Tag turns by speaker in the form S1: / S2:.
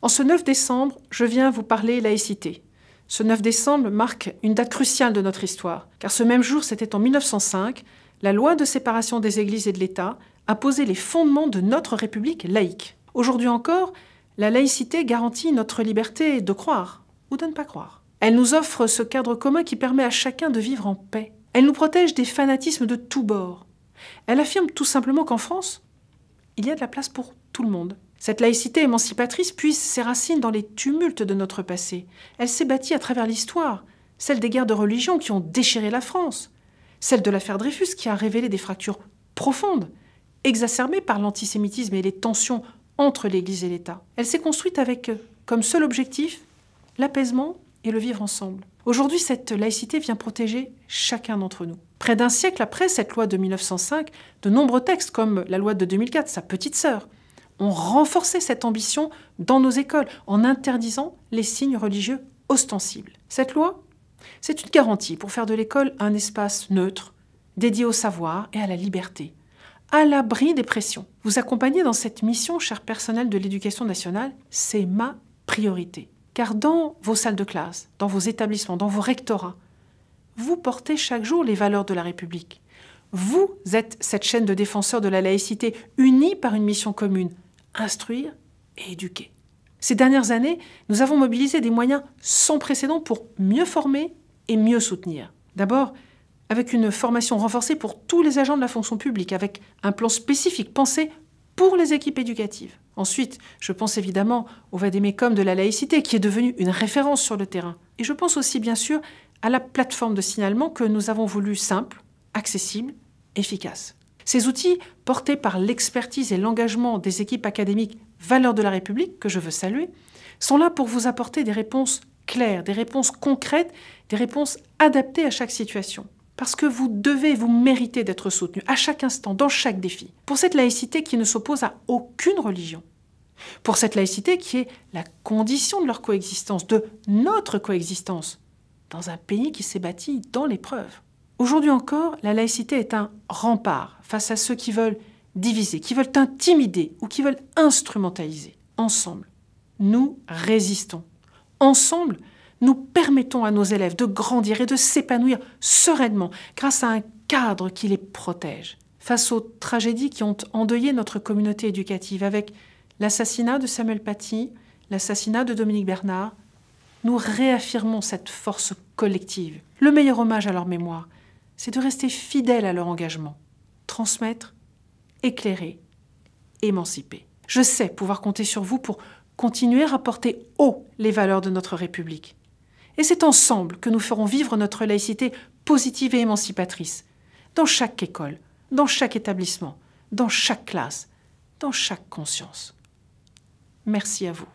S1: En ce 9 décembre, je viens vous parler laïcité. Ce 9 décembre marque une date cruciale de notre histoire, car ce même jour, c'était en 1905, la loi de séparation des églises et de l'État a posé les fondements de notre République laïque. Aujourd'hui encore, la laïcité garantit notre liberté de croire ou de ne pas croire. Elle nous offre ce cadre commun qui permet à chacun de vivre en paix. Elle nous protège des fanatismes de tous bords. Elle affirme tout simplement qu'en France, il y a de la place pour tout le monde. Cette laïcité émancipatrice puise ses racines dans les tumultes de notre passé. Elle s'est bâtie à travers l'histoire, celle des guerres de religion qui ont déchiré la France, celle de l'affaire Dreyfus qui a révélé des fractures profondes, exacerbées par l'antisémitisme et les tensions entre l'Église et l'État. Elle s'est construite avec comme seul objectif l'apaisement et le vivre ensemble. Aujourd'hui, cette laïcité vient protéger chacun d'entre nous. Près d'un siècle après cette loi de 1905, de nombreux textes, comme la loi de 2004, sa petite sœur, ont renforcé cette ambition dans nos écoles en interdisant les signes religieux ostensibles. Cette loi, c'est une garantie pour faire de l'école un espace neutre, dédié au savoir et à la liberté, à l'abri des pressions. Vous accompagner dans cette mission, cher personnel de l'Éducation nationale, c'est ma priorité. Car dans vos salles de classe, dans vos établissements, dans vos rectorats, vous portez chaque jour les valeurs de la République. Vous êtes cette chaîne de défenseurs de la laïcité unie par une mission commune, instruire et éduquer. Ces dernières années, nous avons mobilisé des moyens sans précédent pour mieux former et mieux soutenir. D'abord, avec une formation renforcée pour tous les agents de la fonction publique, avec un plan spécifique pensé pour les équipes éducatives. Ensuite, je pense évidemment au vade-mecum de la laïcité, qui est devenu une référence sur le terrain. Et je pense aussi, bien sûr, à la plateforme de signalement que nous avons voulu simple, accessible, efficace. Ces outils, portés par l'expertise et l'engagement des équipes académiques Valeurs de la République, que je veux saluer, sont là pour vous apporter des réponses claires, des réponses concrètes, des réponses adaptées à chaque situation. Parce que vous devez, vous méritez d'être soutenu à chaque instant, dans chaque défi. Pour cette laïcité qui ne s'oppose à aucune religion. Pour cette laïcité qui est la condition de leur coexistence, de notre coexistence, dans un pays qui s'est bâti dans l'épreuve. Aujourd'hui encore, la laïcité est un rempart face à ceux qui veulent diviser, qui veulent intimider ou qui veulent instrumentaliser. Ensemble, nous résistons. Ensemble, nous permettons à nos élèves de grandir et de s'épanouir sereinement grâce à un cadre qui les protège. Face aux tragédies qui ont endeuillé notre communauté éducative avec l'assassinat de Samuel Paty, l'assassinat de Dominique Bernard, nous réaffirmons cette force collective. Le meilleur hommage à leur mémoire, c'est de rester fidèles à leur engagement, transmettre, éclairer, émanciper. Je sais pouvoir compter sur vous pour continuer à porter haut les valeurs de notre République. Et c'est ensemble que nous ferons vivre notre laïcité positive et émancipatrice, dans chaque école, dans chaque établissement, dans chaque classe, dans chaque conscience. Merci à vous.